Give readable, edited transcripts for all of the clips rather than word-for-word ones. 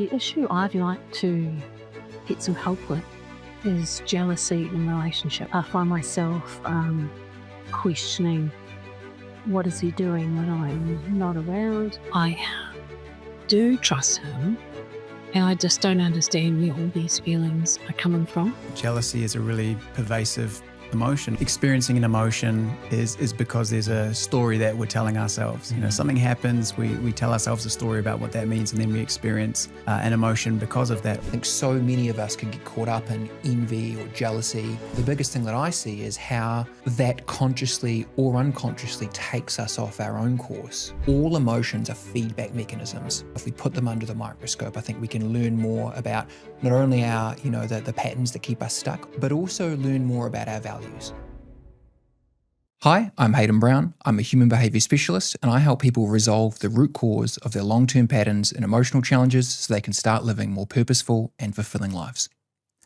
The issue I'd like to get some help with is jealousy in relationship. I find myself questioning, what is he doing when I'm not around? I do trust him, and I just don't understand where all these feelings are coming from. Jealousy is a really pervasive emotion. Experiencing an emotion is because there's a story that we're telling ourselves. You know, something happens, we tell ourselves a story about what that means, and then we experience an emotion because of that. I think so many of us can get caught up in envy or jealousy. The biggest thing that I see is how that consciously or unconsciously takes us off our own course. All emotions are feedback mechanisms. If we put them under the microscope, I think we can learn more about not only our, the patterns that keep us stuck, but also learn more about our values. Hi, I'm Hayden Brown. I'm a human behaviour specialist, and I help people resolve the root cause of their long-term patterns and emotional challenges so they can start living more purposeful and fulfilling lives.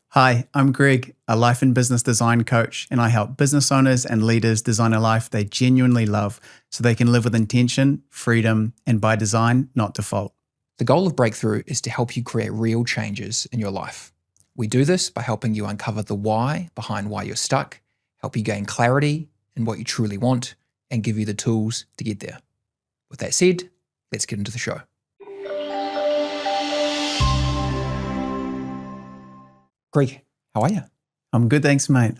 Hi, I'm Greg, a life and business design coach, and I help business owners and leaders design a life they genuinely love so they can live with intention, freedom, and by design, not default. The goal of Breakthrough is to help you create real changes in your life. We do this by helping you uncover the why behind why you're stuck, help you gain clarity in what you truly want, and give you the tools to get there. With that said, let's get into the show. Greg, how are you? I'm good, thanks, mate.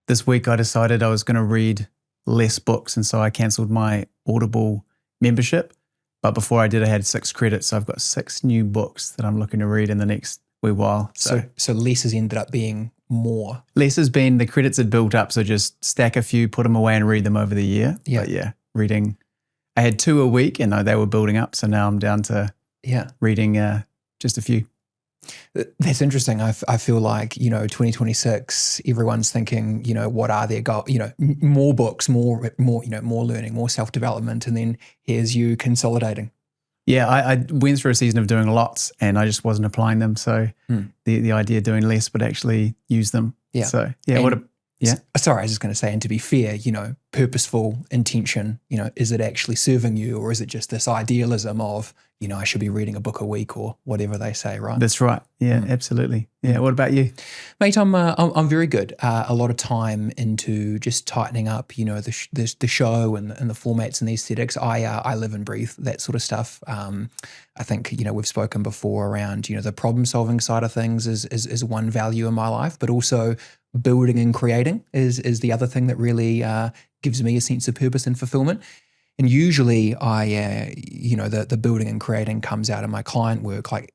This week I decided I was going to read less books, and so I cancelled my Audible membership. But before I did, I had 6 credits, so I've got 6 new books that I'm looking to read in the next wee while. So less has ended up being more. Less has been, the credits had built up, so just stack a few, put them away and read them over the year. Yeah. But yeah, reading. I had 2 a week and they were building up, so now I'm down to reading just a few. That's interesting. I feel like, 2026, everyone's thinking, what are their goals? More books, more learning, more self-development, and then here's you consolidating. Yeah, I went through a season of doing lots and I just wasn't applying them. So the idea of doing less but actually use them. Yeah. So yeah, Sorry, I was just going to say, and to be fair, purposeful intention, is it actually serving you, or is it just this idealism of, I should be reading a book a week or whatever they say, right? That's right. Yeah, absolutely. Yeah. What about you? Mate, I'm very good. A lot of time into just tightening up, the show and the formats and the aesthetics. I live and breathe that sort of stuff. I think, we've spoken before around, the problem solving side of things is one value in my life, but also building and creating is the other thing that really gives me a sense of purpose and fulfillment. And usually the building and creating comes out of my client work, like,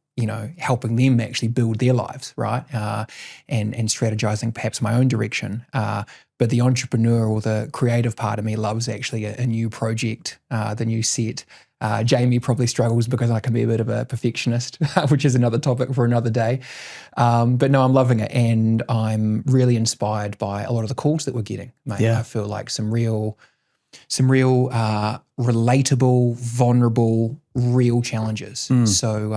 helping them actually build their lives, right? And strategizing perhaps my own direction. But the entrepreneur or the creative part of me loves actually a new project, the new set. Jamie probably struggles because I can be a bit of a perfectionist, which is another topic for another day. But no, I'm loving it. And I'm really inspired by a lot of the calls that we're getting, mate. Yeah. I feel like some real relatable, vulnerable, real challenges. So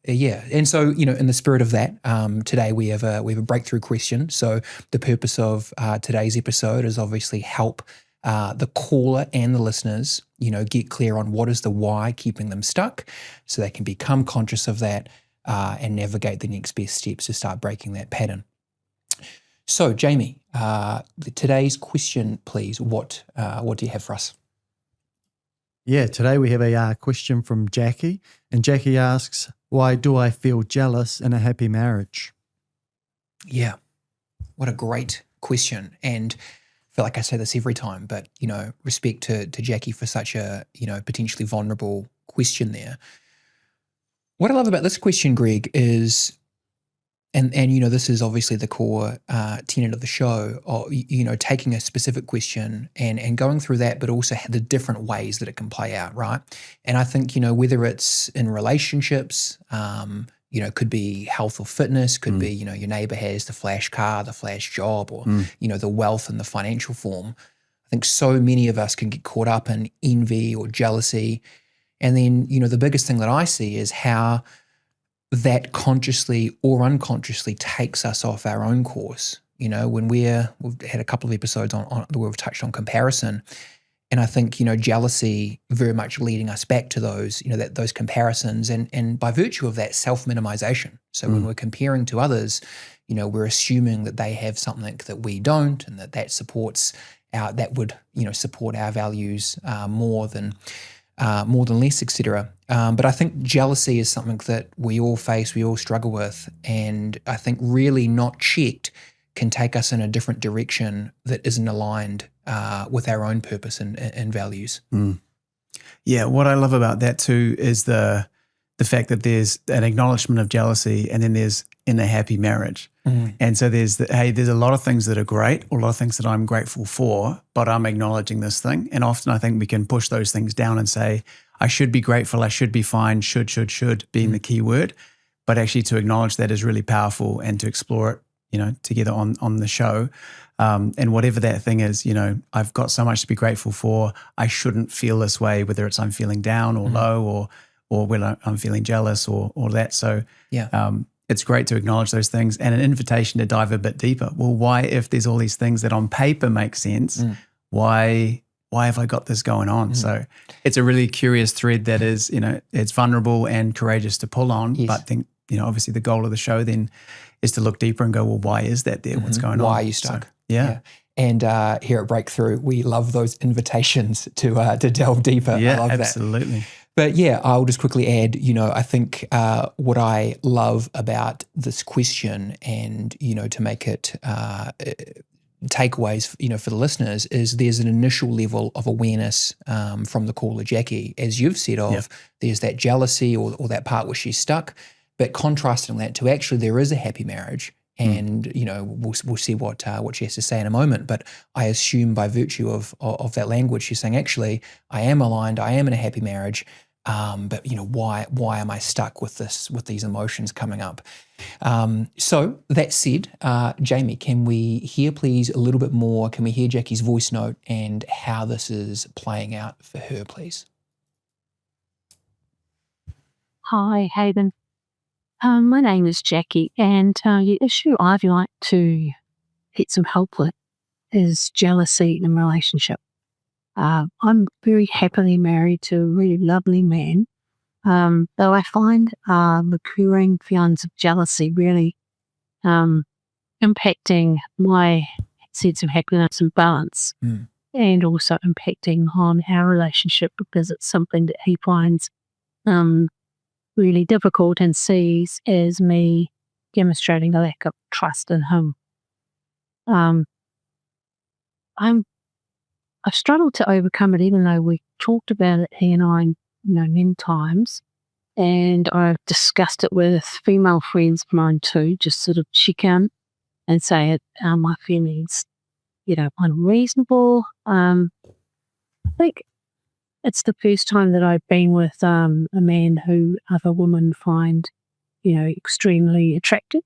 and so in the spirit of that, today we have a breakthrough question. So the purpose of today's episode is obviously help the caller and the listeners, get clear on what is the why keeping them stuck, so they can become conscious of that and navigate the next best steps to start breaking that pattern. So, Jamie, today's question, please. What do you have for us? Yeah, today we have a question from Jacquie, and Jacquie asks, why do I feel jealous in a happy marriage? Yeah, what a great question. And I feel like I say this every time, but, respect to Jacquie for such a, potentially vulnerable question there. What I love about this question, Greg, is And this is obviously the core tenet of the show, taking a specific question and going through that, but also the different ways that it can play out, right? And I think, whether it's in relationships, could be health or fitness, could be, your neighbor has the flash car, the flash job, or, the wealth and the financial form. I think so many of us can get caught up in envy or jealousy. And then, the biggest thing that I see is how that consciously or unconsciously takes us off our own course. When we've had a couple of episodes on where we've touched on comparison, And I think, jealousy very much leading us back to those, those comparisons and by virtue of that self-minimisation. So when we're comparing to others, we're assuming that they have something that we don't, and that supports that would, support our values more than less, etc. But I think jealousy is something that we all face, we all struggle with, and I think really not checked can take us in a different direction that isn't aligned with our own purpose and values. Yeah, what I love about that too is the fact that there's an acknowledgement of jealousy, and then there's in a happy marriage. And so there's a lot of things that are great, or a lot of things that I'm grateful for, but I'm acknowledging this thing. And often I think we can push those things down and say, I should be grateful, I should be fine, should being the key word. But actually to acknowledge that is really powerful, and to explore it, together on the show. And whatever that thing is, I've got so much to be grateful for. I shouldn't feel this way, whether it's I'm feeling down or low, or when I'm feeling jealous or that. So it's great to acknowledge those things, and an invitation to dive a bit deeper. Well, why, if there's all these things that on paper make sense, why have I got this going on? So it's a really curious thread that is, it's vulnerable and courageous to pull on. Yes. But I think, obviously the goal of the show then is to look deeper and go, well, why is that there? What's going on? Why are you stuck? So, yeah. And here at Breakthrough, we love those invitations to delve deeper. Yeah, I love absolutely. that. But yeah, I'll just quickly add, I think what I love about this question, and, to make it takeaways, for the listeners, is there's an initial level of awareness from the caller, Jacquie, as you've said, there's that jealousy or that part where she's stuck, but contrasting that to actually there is a happy marriage. And, we'll see what she has to say in a moment. But I assume by virtue of that language, she's saying, actually, I am aligned, I am in a happy marriage. But why am I stuck with these emotions coming up? So that said, Jamie, can we hear please a little bit more? Can we hear Jacquie's voice note and how this is playing out for her, please? Hi, Hayden. My name is Jacquie, and the issue I'd like to get some help with is jealousy in a relationship. I'm very happily married to a really lovely man, though I find recurring feelings of jealousy really impacting my sense of happiness and balance, and also impacting on our relationship, because it's something that he finds really difficult and sees as me demonstrating a lack of trust in him. I've struggled to overcome it, even though we talked about it, he and I, many times, and I've discussed it with female friends of mine too, just sort of check in and say my feelings, unreasonable. I think it's the first time that I've been with a man who other women find, extremely attractive.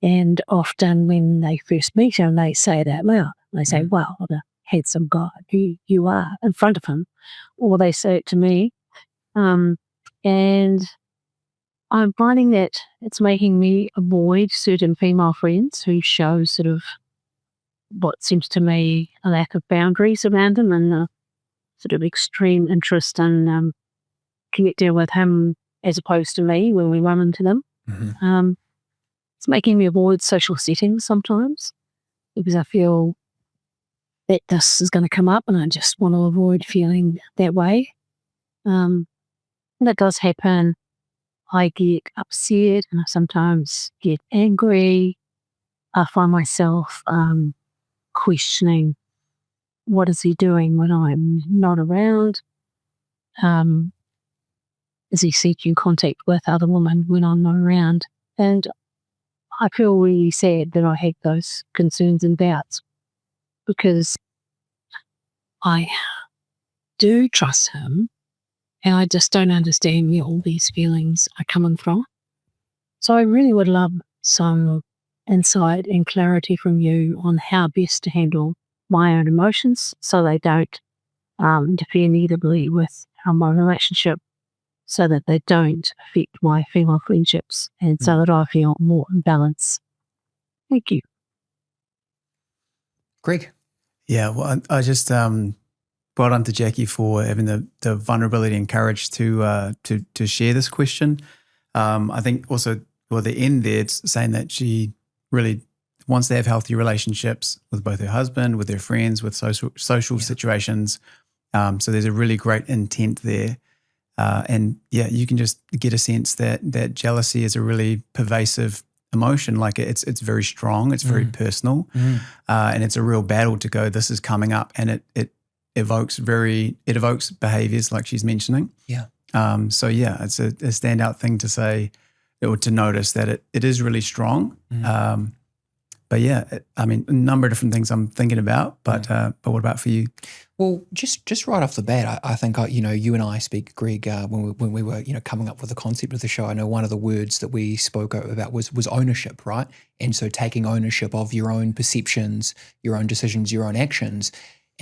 And often when they first meet him, they say it out loud. They say, wow, what a handsome guy you are, in front of him. Or they say it to me. And I'm finding that it's making me avoid certain female friends who show sort of what seems to me a lack of boundaries around them, and sort of extreme interest in connecting with him as opposed to me when we run into them. It's making me avoid social settings sometimes, because I feel that this is going to come up and I just want to avoid feeling that way. When that does happen, I get upset and I sometimes get angry. I find myself questioning, what is he doing when I'm not around? Is he seeking contact with other women when I'm not around? And I feel really sad that I had those concerns and doubts, because I do trust him and I just don't understand where all these feelings are coming from. So I really would love some insight and clarity from you on how best to handle my own emotions so they don't interfere negatively with my relationship, so that they don't affect my female friendships, and so that I feel more in balance. Thank you. Greg? Yeah, well, I just, when well done to Jacquie for having the vulnerability and courage to share this question. I think also, well, the end there, it's saying that she really wants to have healthy relationships with both her husband, with her friends, with social situations. So there's a really great intent there. And yeah, you can just get a sense that jealousy is a really pervasive emotion. Like it's very strong, it's very personal, and it's a real battle to go, this is coming up, and it evokes behaviors like she's mentioning. Yeah. So yeah, it's a standout thing to say, or to notice that it is really strong. But yeah, I mean, a number of different things I'm thinking about, but what about for you? Well, just right off the bat, I think, you and I speak, Greg, when we were, coming up with the concept of the show, I know one of the words that we spoke about was ownership, right? And so taking ownership of your own perceptions, your own decisions, your own actions.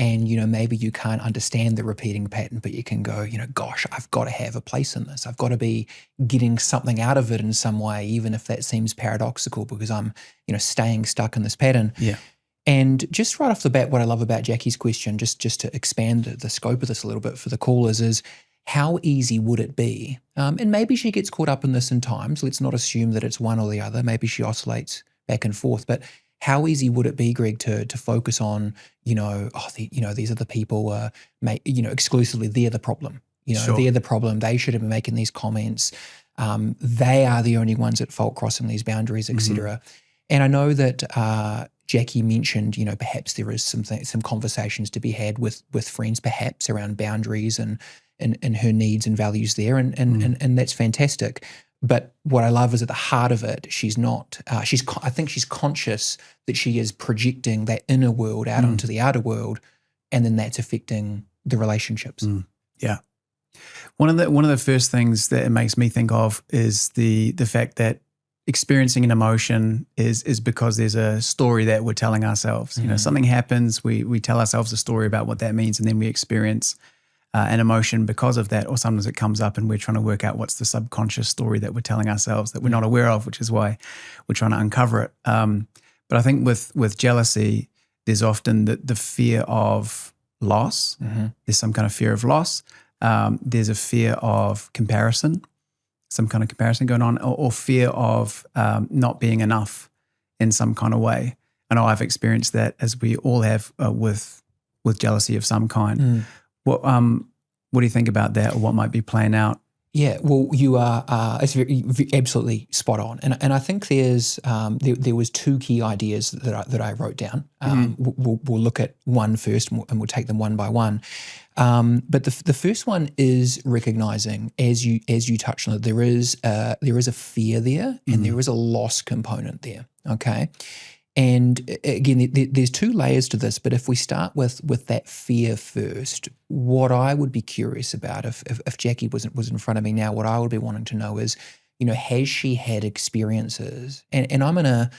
And, maybe you can't understand the repeating pattern, but you can go, gosh, I've got to have a place in this. I've got to be getting something out of it in some way, even if that seems paradoxical, because I'm, staying stuck in this pattern. Yeah. And just right off the bat, what I love about Jackie's question, just to expand the scope of this a little bit for the callers, is how easy would it be? And maybe she gets caught up in this in times. Let's not assume that it's one or the other. Maybe she oscillates back and forth, but how easy would it be, Greg, to focus on, these are the people, exclusively they're the problem. Sure. They're the problem. They should have been making these comments. They are the only ones at fault crossing these boundaries, etc. And I know that Jacquie mentioned, perhaps there is some conversations to be had with friends, perhaps around boundaries and her needs and values there, and that's fantastic. But what I love is at the heart of it, she's not. I think she's conscious that she is projecting that inner world out onto the outer world, and then that's affecting the relationships. Yeah. One of the first things that it makes me think of is the fact that experiencing an emotion is because there's a story that we're telling ourselves. Something happens, we tell ourselves a story about what that means, and then we experience an emotion because of that, or sometimes it comes up and we're trying to work out what's the subconscious story that we're telling ourselves that we're not aware of, which is why we're trying to uncover it. But I think with jealousy, there's often the fear of loss. There's some kind of fear of loss. There's a fear of comparison, some kind of comparison going on, or fear of not being enough in some kind of way. I know I've experienced that, as we all have, with jealousy of some kind. What do you think about that, or what might be playing out? Yeah, well, you are it's absolutely spot on, and I think there's there was two key ideas that I wrote down. We'll look at one first, and we'll take them one by one. But the first one is recognizing, as you touched on it, there is a fear there, and there is a loss component there. Okay. And again, there's two layers to this, but if we start with that fear first, what I would be curious about, if Jacquie was in front of me now, what I would be wanting to know is, has she had experiences? And I'm going to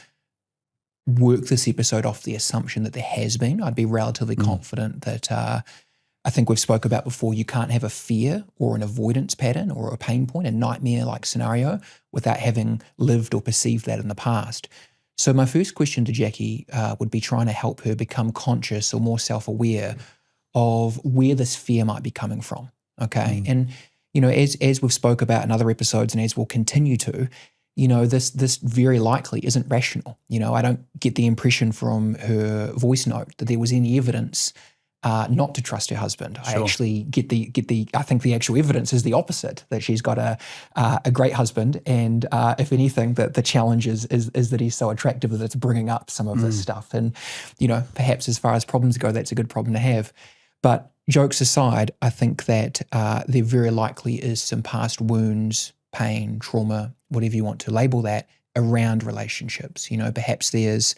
work this episode off the assumption that there has been. I'd be relatively confident that I think we've spoke about before, you can't have a fear or an avoidance pattern or a pain point, a nightmare-like scenario, without having lived or perceived that in the past. So my first question to Jacquie would be trying to help her become conscious or more self-aware of where this fear might be coming from, okay? And, as we've spoke about in other episodes, and as we'll continue to, this very likely isn't rational. I don't get the impression from her voice note that there was any evidence not to trust her husband. Sure. I actually get the I think the actual evidence is the opposite, that she's got a great husband, and if anything, that the challenge is that he's so attractive that it's bringing up some of this stuff. And perhaps as far as problems go, that's a good problem to have. But jokes aside, I think that there very likely is some past wounds, pain, trauma, whatever you want to label that, around relationships. Perhaps there's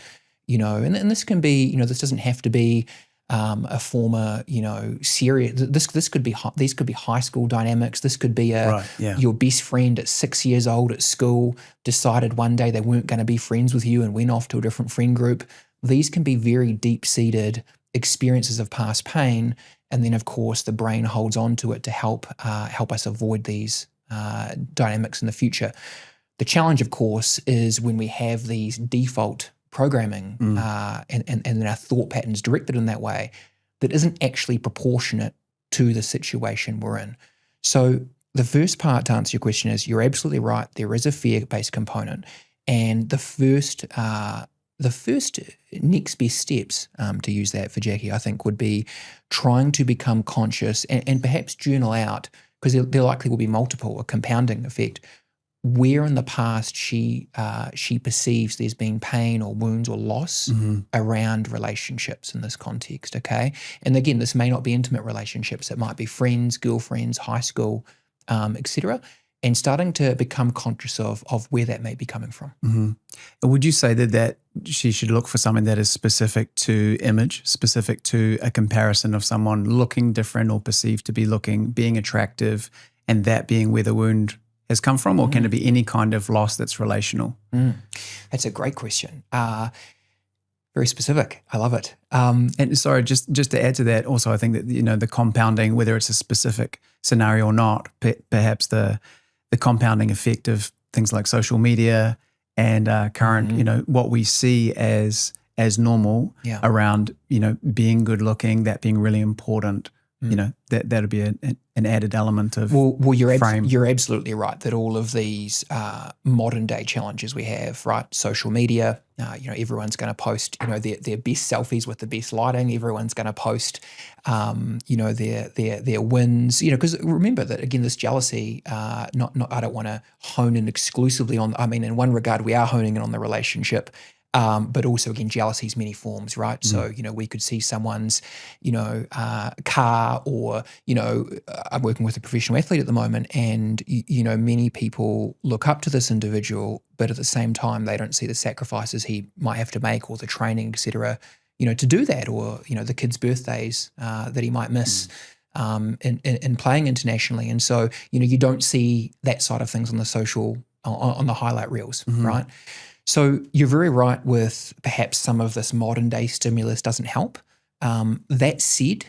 and this can be this doesn't have to be a former, serious. This could be these could be high school dynamics. This could be your best friend at 6 years old at school decided one day they weren't going to be friends with you and went off to a different friend group. These can be very deep-seated experiences of past pain, and then of course the brain holds on to it to help us avoid these dynamics in the future. The challenge, of course, is when we have these default programming and then our thought patterns directed in that way, that isn't actually proportionate to the situation we're in. So the first part to answer your question is you're absolutely right. There is a fear-based component, and the first next best steps, to use that for Jacquie, I think would be trying to become conscious and perhaps journal out, because there likely will be multiple, a compounding effect, where in the past she perceives there's been pain or wounds or loss around relationships in this context, okay? And again, this may not be intimate relationships. It might be friends, girlfriends, high school, etc., and starting to become conscious of where that may be coming from. And would you say that she should look for something that is specific to image, specific to a comparison of someone looking different or perceived to be being attractive, and that being where the wound has come from, or can it be any kind of loss that's relational? That's a great question. Very specific. I love it. And sorry, just to add to that, also I think that the compounding, whether it's a specific scenario or not, perhaps the compounding effect of things like social media and current, what we see as normal around, being good looking, that being really important. That'll be an added element of you're absolutely right that all of these modern day challenges we have, right? Social media, everyone's going to post, their best selfies with the best lighting. Everyone's going to post, their wins, because remember that again, this jealousy, I don't want to hone in exclusively on. I mean, in one regard, we are honing in on the relationship. But also, again, jealousy's many forms, right? So, we could see someone's, car, or, I'm working with a professional athlete at the moment, and, many people look up to this individual, but at the same time, they don't see the sacrifices he might have to make, or the training, et cetera, to do that, or, the kids' birthdays that he might miss in playing internationally. And so, you don't see that side of things on the on the highlight reels, right? So you're very right with perhaps some of this modern day stimulus doesn't help. That said,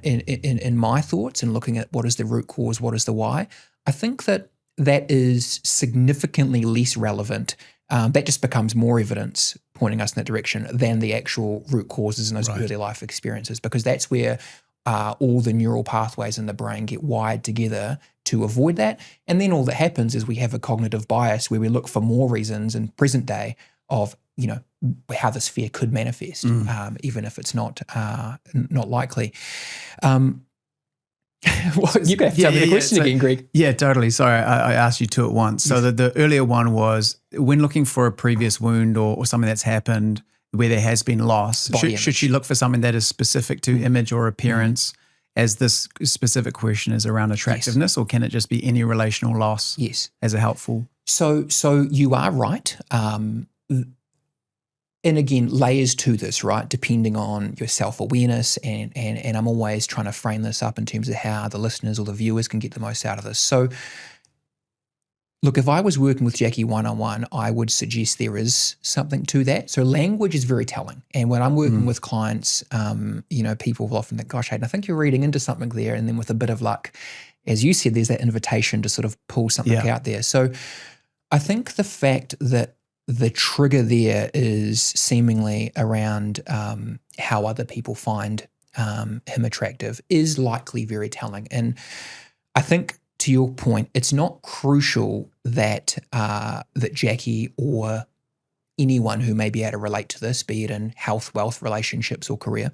in my thoughts and looking at what is the root cause, what is the why, I think that is significantly less relevant. That just becomes more evidence pointing us in that direction than the actual root causes in those early life experiences, because that's where all the neural pathways in the brain get wired together to avoid that. And then all that happens is we have a cognitive bias where we look for more reasons in present day of, how this fear could manifest, even if it's not likely. You're going to have to tell me the question again, Greg. Yeah, totally. Sorry, I asked you two at once. So the earlier one was when looking for a previous wound or something that's happened where there has been loss, should she look for something that is specific to image or appearance, as this specific question is around attractiveness, or can it just be any relational loss as a helpful? So you are right. And again, layers to this, right? Depending on your self-awareness, and I'm always trying to frame this up in terms of how the listeners or the viewers can get the most out of this. So look, if I was working with Jacquie one-on-one, I would suggest there is something to that. So language is very telling. And when I'm working with clients, people will often think, gosh, Hayden, I think you're reading into something there. And then with a bit of luck, as you said, there's that invitation to sort of pull something out there. So I think the fact that the trigger there is seemingly around how other people find him attractive is likely very telling. And I think, to your point, it's not crucial that that Jacquie or anyone who may be able to relate to this, be it in health, wealth, relationships, or career,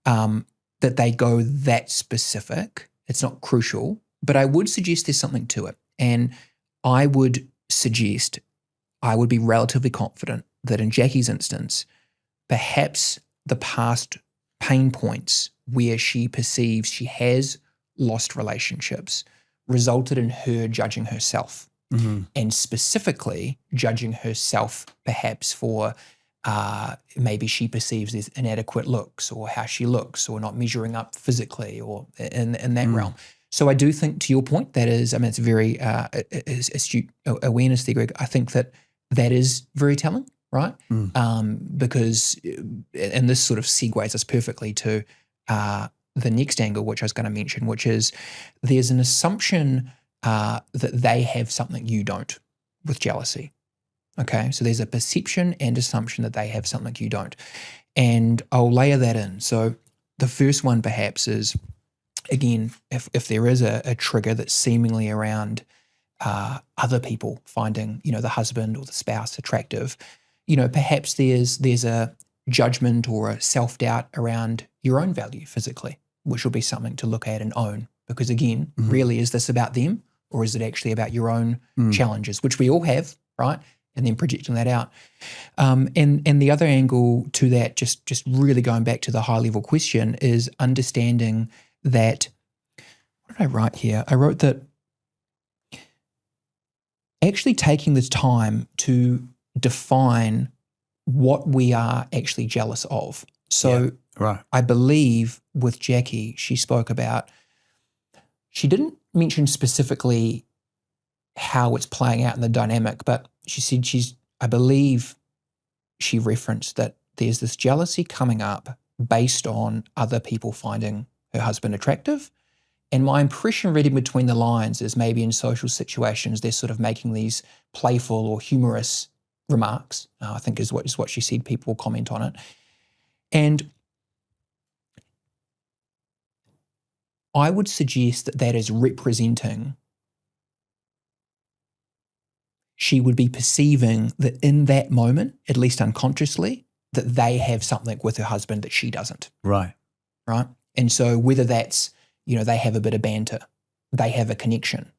that they go that specific. It's not crucial, but I would suggest there's something to it. And I would be relatively confident that in Jacquie's instance, perhaps the past pain points where she perceives she has lost relationships resulted in her judging herself, and specifically judging herself perhaps for maybe she perceives there's inadequate looks, or how she looks, or not measuring up physically, or in that realm. So I do think, to your point, that is, it's very astute awareness there, Greg. I think that is very telling, right? Because, and this sort of segues us perfectly to the next angle, which I was going to mention, which is there's an assumption that they have something you don't with jealousy. Okay, so there's a perception and assumption that they have something you don't. And I'll layer that in. So the first one perhaps is, again, if there is a trigger that's seemingly around other people finding, the husband or the spouse attractive, perhaps there's a judgment or a self-doubt around your own value physically, which will be something to look at and own. Because again, really, is this about them, or is it actually about your own challenges, which we all have, right? And then projecting that out. And the other angle to that, just really going back to the high level question, is understanding that, what did I write here? I wrote that actually taking this time to define what we are actually jealous of. So right. I believe with Jacquie, she spoke about, she didn't mention specifically how it's playing out in the dynamic, but she said I believe she referenced that there's this jealousy coming up based on other people finding her husband attractive. And my impression reading between the lines is maybe in social situations, they're sort of making these playful or humorous remarks, I think is what she said. People will comment on it. And I would suggest that that is representing, she would be perceiving that in that moment, at least unconsciously, that they have something with her husband that she doesn't. Right. Right. And so whether that's, they have a bit of banter, they have a connection.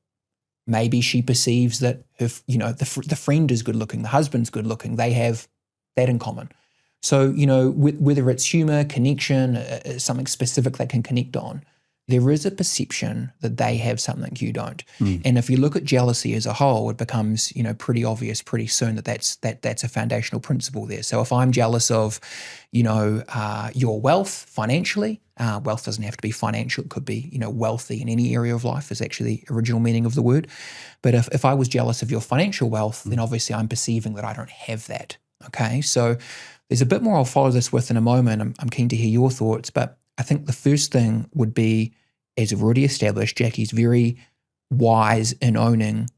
Maybe she perceives that her, the friend is good looking, the husband's good looking, they have that in common. So, whether it's humor, connection, something specific they can connect on, there is a perception that they have something you don't. And if you look at jealousy as a whole, it becomes, pretty obvious pretty soon that that's a foundational principle there. So if I'm jealous of, your wealth financially, wealth doesn't have to be financial. It could be, wealthy in any area of life is actually the original meaning of the word. But if I was jealous of your financial wealth, then obviously I'm perceiving that I don't have that. Okay. So there's a bit more I'll follow this with in a moment. I'm keen to hear your thoughts, but I think the first thing would be, as we've already established, Jacquie's very wise in owning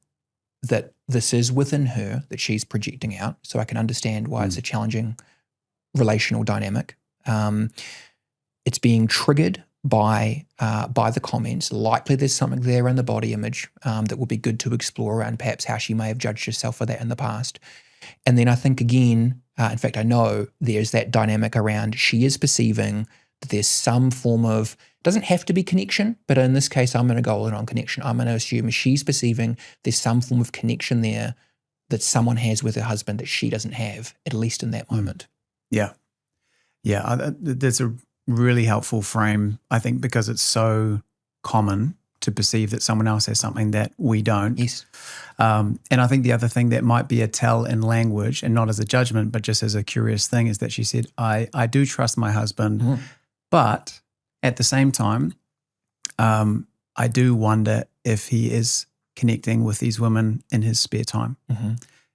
that this is within her that she's projecting out. So I can understand why it's a challenging relational dynamic. It's being triggered by the comments. Likely there's something there in the body image that would be good to explore around perhaps how she may have judged herself for that in the past. And then I think again, in fact, I know there's that dynamic around she is perceiving that there's some form of, doesn't have to be connection, but in this case, I'm going to go in on connection. I'm going to assume she's perceiving there's some form of connection there that someone has with her husband that she doesn't have, at least in that moment. Yeah. Yeah. That's a really helpful frame, I think, because it's so common to perceive that someone else has something that we don't. Yes. And I think the other thing that might be a tell in language, and not as a judgment, but just as a curious thing, is that she said, I do trust my husband, but at the same time, I do wonder if he is connecting with these women in his spare time.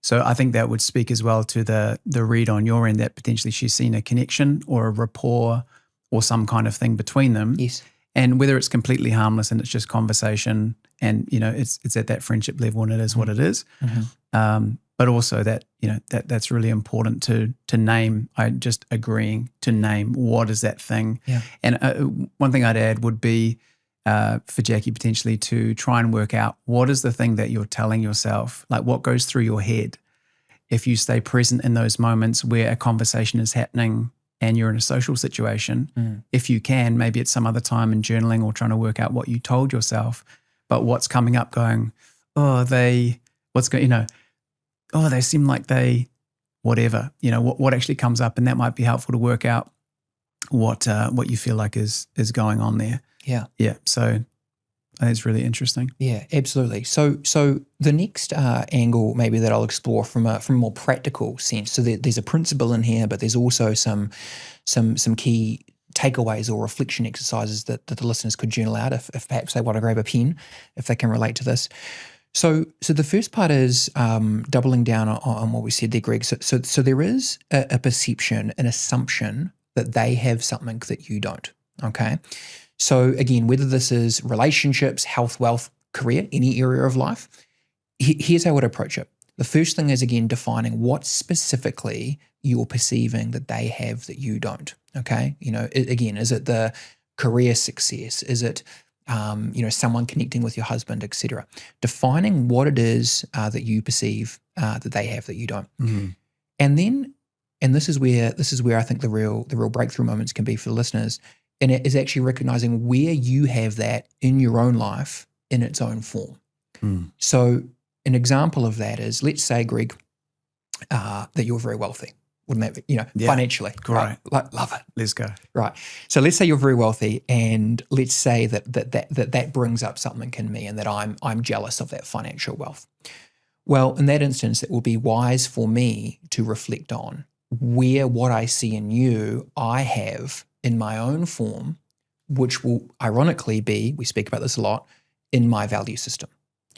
So I think that would speak as well to the read on your end that potentially she's seen a connection or a rapport or some kind of thing between them. Yes. And whether it's completely harmless and it's just conversation and, it's at that friendship level and it is what it is. But also that, that's really important to name. I just agreeing to name what is that thing. Yeah. And one thing I'd add would be for Jacquie potentially to try and work out what is the thing that you're telling yourself, like what goes through your head if you stay present in those moments where a conversation is happening and you're in a social situation. If you can, maybe it's some other time in journaling or trying to work out what you told yourself, but what's coming up going, they seem like they, whatever, what actually comes up, and that might be helpful to work out what you feel like is going on there. Yeah. Yeah. So I think it's really interesting. Yeah, absolutely. So the next angle maybe that I'll explore from a more practical sense. So there's a principle in here, but there's also some key takeaways or reflection exercises that the listeners could journal out if perhaps they want to grab a pen, if they can relate to this. So the first part is doubling down on what we said there, Greg. So there is a perception, an assumption that they have something that you don't. Okay. So again, whether this is relationships, health, wealth, career, any area of life, here's how I would approach it. The first thing is, again, defining what specifically you're perceiving that they have that you don't, okay? Again, is it the career success? Is it, someone connecting with your husband, etc.? Defining what it is that you perceive that they have that you don't. Mm-hmm. And this is where I think the real breakthrough moments can be for the listeners, and it is actually recognizing where you have that in your own life in its own form. So an example of that is, let's say, Greg, that you're very wealthy. Wouldn't that be, financially? Great. Right? Love it. Let's go. Right. So let's say you're very wealthy, and let's say that brings up something in me, and that I'm jealous of that financial wealth. Well, in that instance, it will be wise for me to reflect on where what I see in you, I have in my own form, which will ironically be, we speak about this a lot, in my value system.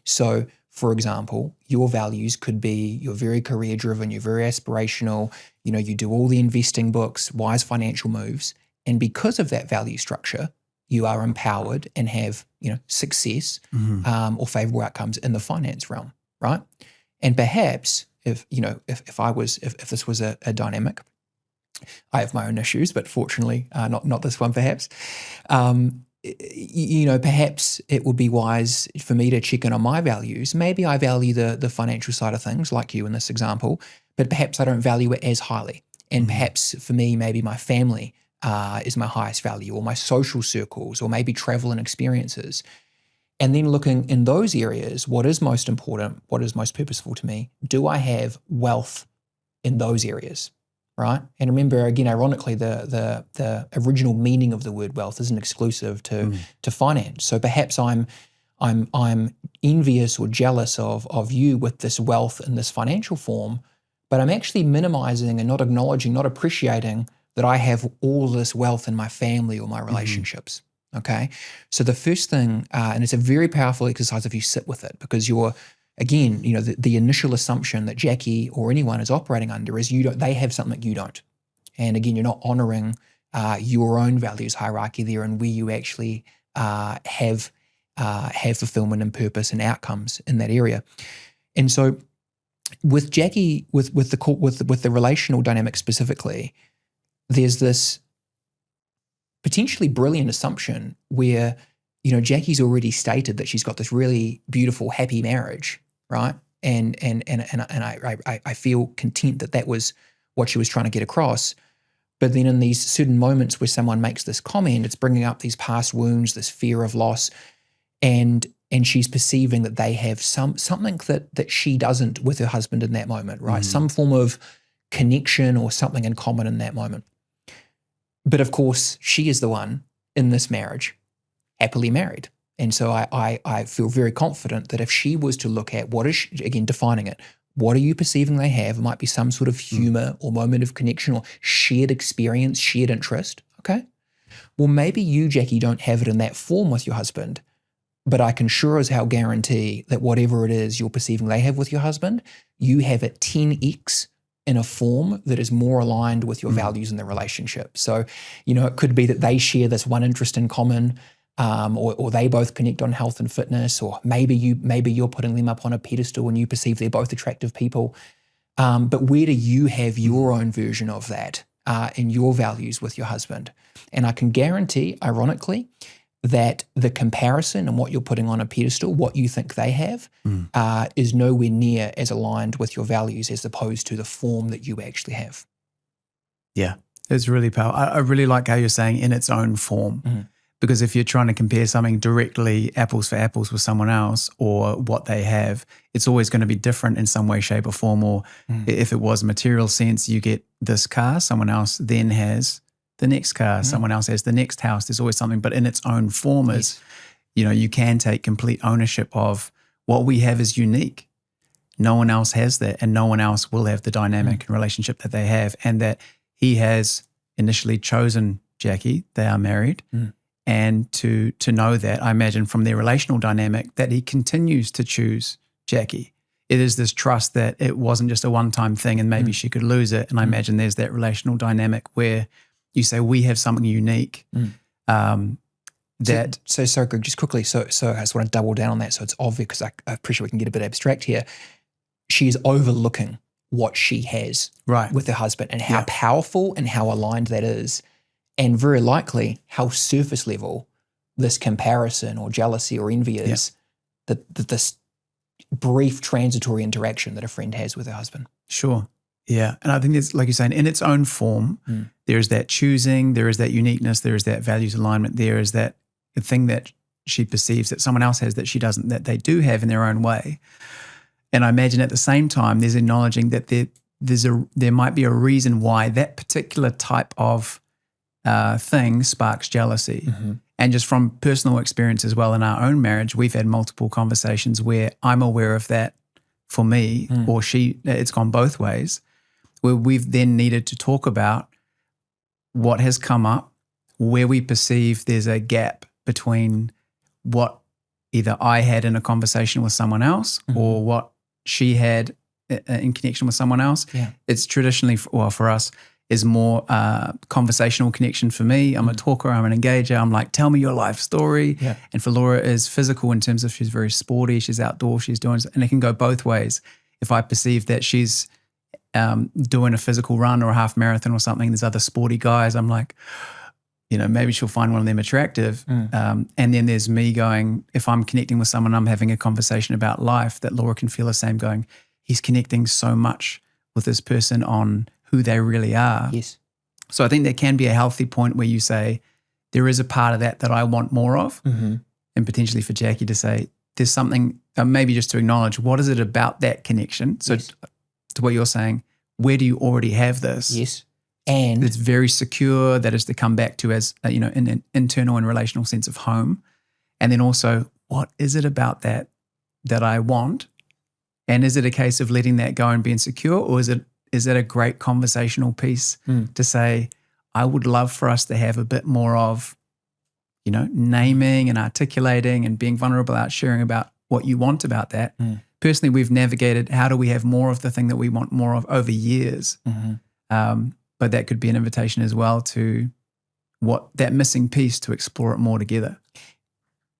So, for example, your values could be you're very career driven, you're very aspirational, you do all the investing books, wise financial moves. And because of that value structure, you are empowered and have, success or favorable outcomes in the finance realm, right? And perhaps if this was a dynamic, I have my own issues, but fortunately not this one perhaps. Perhaps it would be wise for me to check in on my values. Maybe I value the financial side of things, like you in this example, but perhaps I don't value it as highly. And perhaps for me, maybe my family is my highest value, or my social circles, or maybe travel and experiences. And then looking in those areas, what is most important, what is most purposeful to me? Do I have wealth in those areas, right? And remember, again, ironically, the original meaning of the word wealth isn't exclusive to finance. So perhaps I'm envious or jealous of you with this wealth in this financial form, but I'm actually minimizing and not acknowledging, not appreciating that I have all this wealth in my family or my relationships. Okay, so the first thing, and it's a very powerful exercise if you sit with it, because you're, again, the initial assumption that Jacquie or anyone is operating under is they have something you don't, and again, you're not honoring your own values hierarchy there, and where you actually have fulfillment and purpose and outcomes in that area. And so, with Jacquie, with the relational dynamic specifically, there's this potentially brilliant assumption where, Jacquie's already stated that she's got this really beautiful, happy marriage, right? And I feel content that was what she was trying to get across. But then in these certain moments where someone makes this comment, it's bringing up these past wounds, this fear of loss, and she's perceiving that they have something that she doesn't with her husband in that moment, right? Some form of connection or something in common in that moment. But of course, she is the one in this marriage, happily married. And so I feel very confident that if she was to look at what is she, again, defining it, what are you perceiving they have? It might be some sort of humor or moment of connection or shared experience, shared interest. Okay. Well, maybe you, Jacquie, don't have it in that form with your husband, but I can sure as hell guarantee that whatever it is you're perceiving they have with your husband, you have it 10x in a form that is more aligned with your values in the relationship. So, it could be that they share this one interest in common, or they both connect on health and fitness, or maybe you're putting them up on a pedestal and you perceive they're both attractive people. But where do you have your own version of that in your values with your husband? And I can guarantee, ironically, that the comparison and what you're putting on a pedestal, what you think they have, is nowhere near as aligned with your values as opposed to the form that you actually have. Yeah, it's really powerful. I really like how you're saying in its own form, because if you're trying to compare something directly apples for apples with someone else or what they have, it's always going to be different in some way, shape or form. Or if it was material sense, you get this car, someone else then has the next car, someone else has the next house. There's always something, but in its own form is, you can take complete ownership of what we have is unique. No one else has that, and no one else will have the dynamic and relationship that they have, and that he has initially chosen Jacquie. They are married. And to know that, I imagine from their relational dynamic, that he continues to choose Jacquie. It is this trust that it wasn't just a one-time thing and maybe she could lose it. And I imagine there's that relational dynamic where you say, we have something unique. So sorry, Greg, just quickly. So I just want to double down on that so it's obvious, because I appreciate we can get a bit abstract here. she is overlooking what she has Right. with her husband and how Yeah. powerful and how aligned that is, and very likely how surface level this comparison or jealousy or envy is, this brief transitory interaction that a friend has with her husband. Sure. Yeah. And I think it's, like you're saying, in its own form, there's that choosing, there is that uniqueness, there is that values alignment, there is that thing that she perceives that someone else has that she doesn't, that they do have in their own way. And I imagine at the same time, there's acknowledging that there might be a reason why that particular type of thing sparks jealousy. And just from personal experience as well in our own marriage, we've had multiple conversations where I'm aware of that for me or it's gone both ways, where we've then needed to talk about what has come up, where we perceive there's a gap between what either I had in a conversation with someone else or what she had in connection with someone else. Yeah. It's traditionally, for us, is more conversational connection for me. I'm a talker, I'm an engager. I'm like, tell me your life story. Yeah. And for Laura is physical in terms of she's very sporty, she's outdoors, she's doing, and it can go both ways. If I perceive that she's doing a physical run or a half marathon or something, there's other sporty guys, I'm like, maybe she'll find one of them attractive. And then there's me going, if I'm connecting with someone, I'm having a conversation about life, that Laura can feel the same going, he's connecting so much with this person on who they really are. Yes. So I think there can be a healthy point where you say, there is a part of that I want more of. And potentially for Jacquie to say, there's something, maybe just to acknowledge, what is it about that connection? So to what you're saying, where do you already have this? Yes. And it's very secure, that is to come back to as, in an internal and relational sense of home. And then also, what is it about that I want? And is it a case of letting that go and being secure, or is it a great conversational piece to say, I would love for us to have a bit more of, naming and articulating and being vulnerable out, sharing about what you want about that. Personally, we've navigated how do we have more of the thing that we want more of over years. But that could be an invitation as well to what that missing piece, to explore it more together.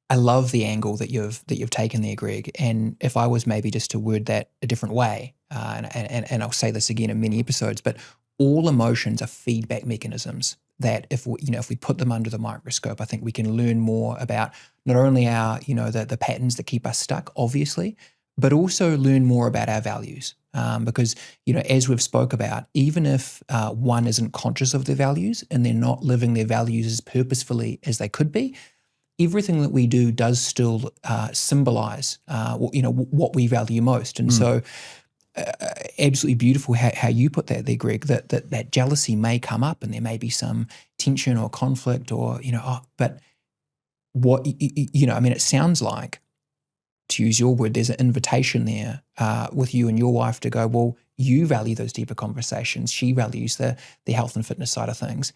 I love the angle that you've taken there, Greg. And if I was maybe just to word that a different way, and I'll say this again in many episodes, but all emotions are feedback mechanisms that if we put them under the microscope, I think we can learn more about not only our, the patterns that keep us stuck, obviously, but also learn more about our values. Because, as we've spoke about, even if one isn't conscious of their values and they're not living their values as purposefully as they could be, everything that we do does still symbolize, what we value most. And so absolutely beautiful how you put that there, Greg, that jealousy may come up and there may be some tension or conflict or, but what, it sounds like, to use your word, there's an invitation there with you and your wife to go, well, you value those deeper conversations. She values the health and fitness side of things.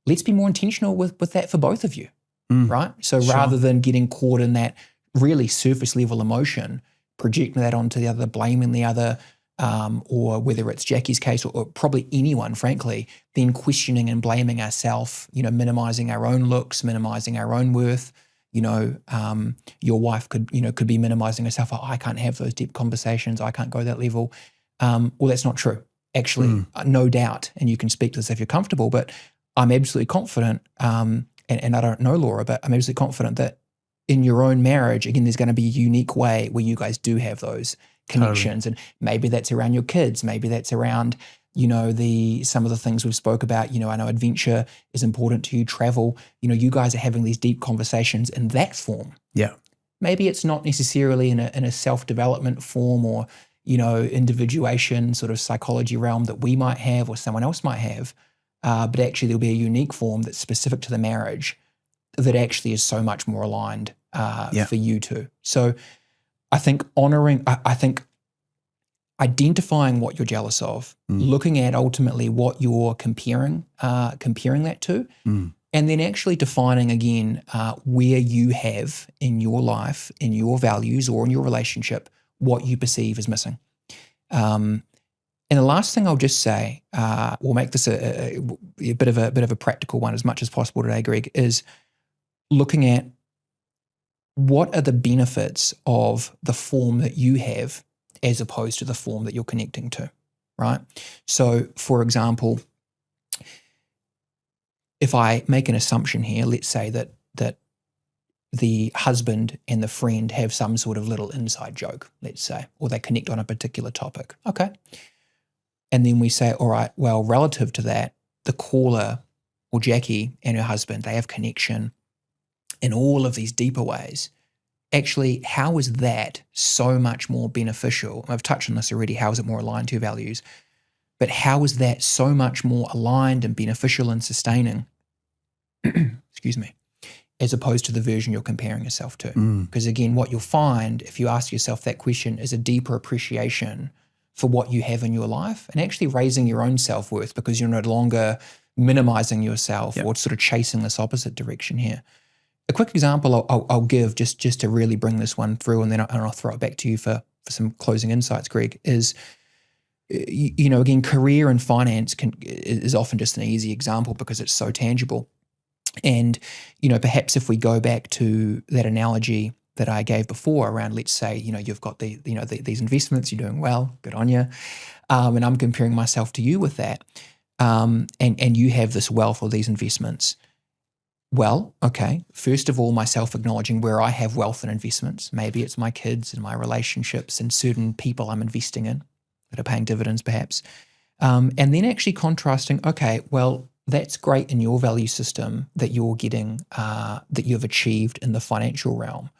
Let's be more intentional with that for both of you, right? So rather than getting caught in that really surface level emotion, projecting that onto the other, blaming the other, or whether it's Jacquie's case or probably anyone, frankly, then questioning and blaming ourselves, minimizing our own looks, minimizing our own worth. Your wife could be minimizing herself. Oh, I can't have those deep conversations. I can't go that level. Well, that's not true. Actually, no doubt. And you can speak to this if you're comfortable, but I'm absolutely confident, and I don't know Laura, but I'm absolutely confident that in your own marriage, again, there's going to be a unique way where you guys do have those connections. And maybe that's around your kids. Maybe that's around, some of the things we've spoke about. I know adventure is important to you, travel. You guys are having these deep conversations in that form. Yeah. Maybe it's not necessarily in a self-development form or, individuation sort of psychology realm that we might have or someone else might have. But actually there'll be a unique form that's specific to the marriage that actually is so much more aligned for you two. So I think identifying what you're jealous of, looking at ultimately what you're comparing that to, and then actually defining again where you have in your life, in your values or in your relationship, what you perceive as missing. And the last thing I'll just say, we'll make this a bit of a practical one as much as possible today, Greg, is looking at what are the benefits of the form that you have as opposed to the form that you're connecting to, right? So, for example, if I make an assumption here, let's say that the husband and the friend have some sort of little inside joke, let's say, or they connect on a particular topic. Okay. And then we say, all right, well, relative to that, the caller or Jacquie and her husband, they have connection in all of these deeper ways. Actually, how is that so much more beneficial? I've touched on this already. How is it more aligned to your values? But how is that so much more aligned and beneficial and sustaining, excuse me, as opposed to the version you're comparing yourself to? Because again, what you'll find if you ask yourself that question is a deeper appreciation for what you have in your life and actually raising your own self-worth because you're no longer minimizing yourself or sort of chasing this opposite direction here. A quick example I'll give just to really bring this one through, and then I'll throw it back to you for some closing insights, Greg, is, again, career and finance is often just an easy example because it's so tangible. And, perhaps if we go back to that analogy that I gave before around, let's say, you've got these investments, you're doing well, good on you. And I'm comparing myself to you with that. And you have this wealth or these investments. Well, okay, first of all, myself acknowledging where I have wealth and investments. Maybe it's my kids and my relationships and certain people I'm investing in that are paying dividends perhaps. And then actually contrasting, okay, well, that's great in your value system that you're getting, that you've achieved in the financial realm.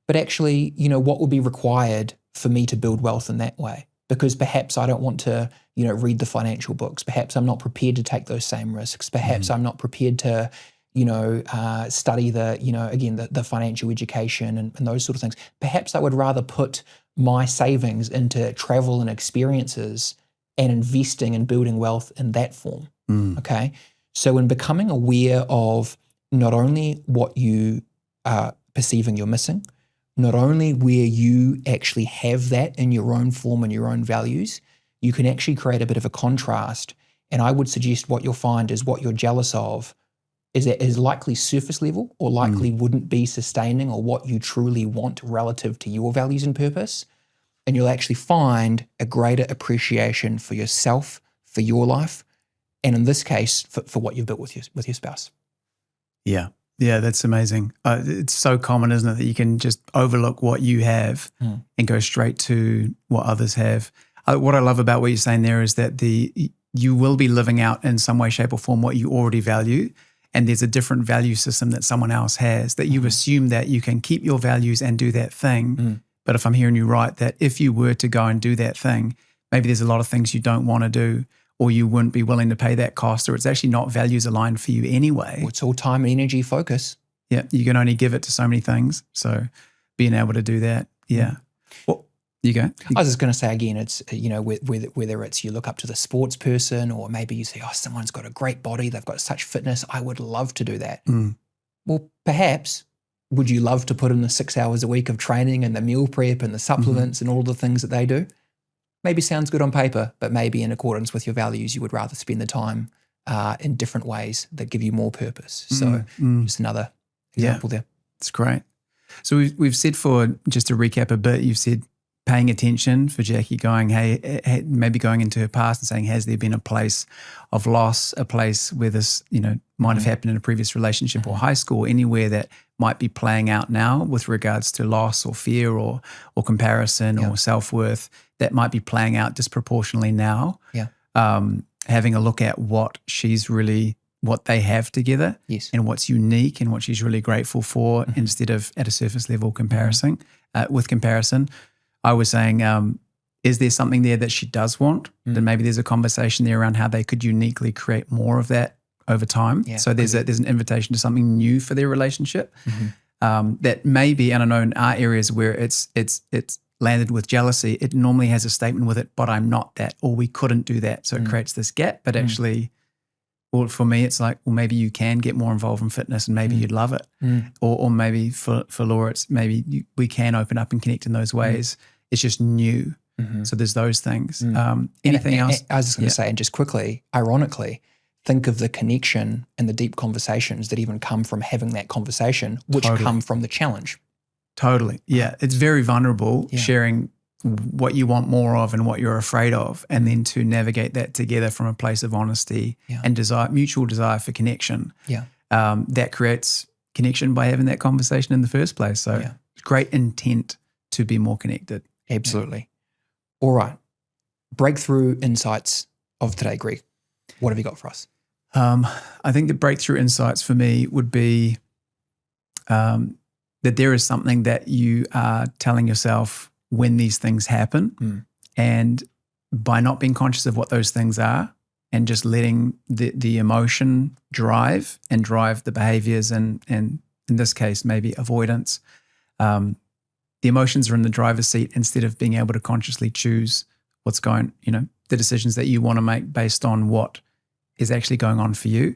But actually, what will be required for me to build wealth in that way? Because perhaps I don't want to, read the financial books. Perhaps I'm not prepared to take those same risks. Perhaps I'm not prepared to, study the financial education and those sort of things. Perhaps I would rather put my savings into travel and experiences and investing and building wealth in that form. Okay. So in becoming aware of not only what you are perceiving you're missing, not only where you actually have that in your own form and your own values, you can actually create a bit of a contrast. And I would suggest what you'll find is what you're jealous of is likely surface level or likely wouldn't be sustaining or what you truly want relative to your values and purpose. And you'll actually find a greater appreciation for yourself, for your life, and in this case, for what you've built with your spouse. Yeah, that's amazing. It's so common, isn't it, that you can just overlook what you have and go straight to what others have. What I love about what you're saying there is that you will be living out in some way, shape or form what you already value, and there's a different value system that someone else has, that you assume that you can keep your values and do that thing. But if I'm hearing you right, that if you were to go and do that thing, maybe there's a lot of things you don't want to do, or you wouldn't be willing to pay that cost, or it's actually not values aligned for you anyway. Well, it's all time and energy focus. Yeah, you can only give it to so many things. So being able to do that, Well, you go. I was just going to say again, it's, whether it's you look up to the sports person or maybe you say, oh, someone's got a great body, they've got such fitness, I would love to do that. Well, perhaps, would you love to put in the 6 hours a week of training and the meal prep and the supplements and all the things that they do? Maybe sounds good on paper, but maybe in accordance with your values, you would rather spend the time in different ways that give you more purpose. So just another example there. It's great. So we've said, for just to recap a bit, you've said paying attention for Jacquie, going, hey, maybe going into her past and saying, has there been a place of loss, a place where this, might have happened in a previous relationship or high school, anywhere that might be playing out now with regards to loss or fear or comparison or self-worth that might be playing out disproportionately now. Having a look at what they have together and what's unique and what she's really grateful for instead of at a surface level comparison. With comparison, I was saying, is there something there that she does want? Then maybe there's a conversation there around how they could uniquely create more of that over time. So there's an invitation to something new for their relationship. That maybe, and I know in our areas where it's landed with jealousy, it normally has a statement with it, but I'm not that, or we couldn't do that. So it creates this gap, but actually, well, for me, it's like, well, maybe you can get more involved in fitness and maybe you'd love it. Or maybe for Laura, it's maybe we can open up and connect in those ways. It's just new. So there's those things. Anything else? I was just going to say, and just quickly, ironically, think of the connection and the deep conversations that even come from having that conversation, which come from the challenge. Totally. Yeah. It's very vulnerable sharing what you want more of and what you're afraid of, and then to navigate that together from a place of honesty and desire, mutual desire for connection. Yeah. That creates connection by having that conversation in the first place. So great intent to be more connected. Absolutely. All right. Breakthrough insights of today, Greg. What have you got for us? I think the breakthrough insights for me would be that there is something that you are telling yourself when these things happen, and by not being conscious of what those things are and just letting the emotion drive the behaviors and in this case maybe avoidance, the emotions are in the driver's seat instead of being able to consciously choose what's going, the decisions that you want to make based on what is actually going on for you.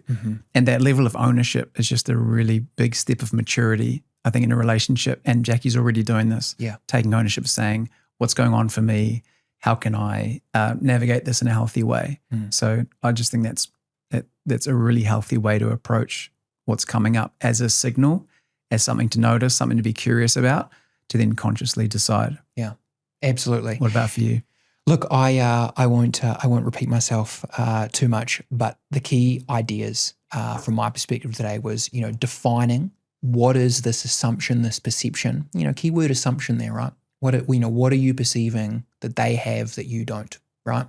And that level of ownership is just a really big step of maturity, I think, in a relationship. And Jacquie's already doing this, taking ownership, saying, what's going on for me? How can I navigate this in a healthy way? So I just think that's a really healthy way to approach what's coming up, as a signal, as something to notice, something to be curious about, to then consciously decide. Yeah, absolutely. What about for you? Look, I won't repeat myself too much, but the key ideas from my perspective today was, defining what is this assumption, this perception. Keyword assumption there, right? What are you perceiving that they have that you don't, right?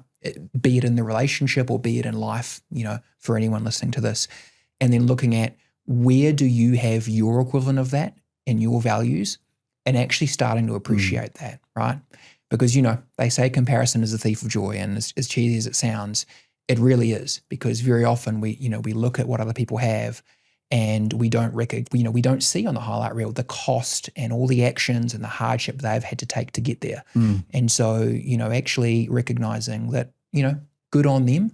Be it in the relationship or be it in life, for anyone listening to this, and then looking at where do you have your equivalent of that in your values, and actually starting to appreciate that, right? Because, they say comparison is a thief of joy, and as cheesy as it sounds, it really is, because very often we look at what other people have and we don't we don't see on the highlight reel the cost and all the actions and the hardship they've had to take to get there. And so, actually recognizing that, good on them.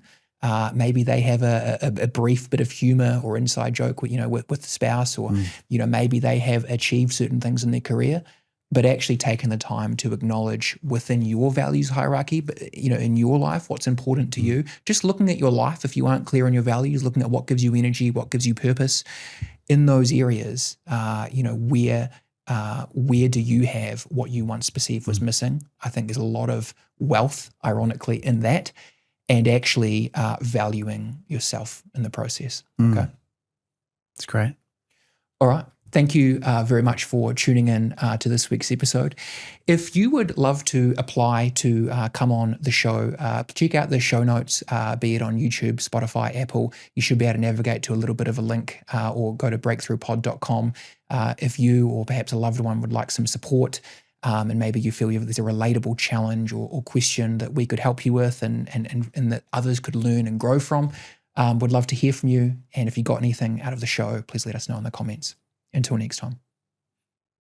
Maybe they have a brief bit of humor or inside joke with the spouse, or, maybe they have achieved certain things in their career, but actually taking the time to acknowledge within your values hierarchy, but in your life, what's important to you. Just looking at your life, if you aren't clear on your values, looking at what gives you energy, what gives you purpose in those areas, where do you have what you once perceived was missing? I think there's a lot of wealth, ironically, in that, and actually valuing yourself in the process. Okay. It's great. All right. Thank you very much for tuning in to this week's episode. If you would love to apply to come on the show, check out the show notes, be it on YouTube, Spotify, Apple. You should be able to navigate to a little bit of a link, or go to breakthroughpod.com. If you or perhaps a loved one would like some support, and maybe you feel there's a relatable challenge or question that we could help you with and that others could learn and grow from, would love to hear from you. And if you got anything out of the show, please let us know in the comments. Until next time.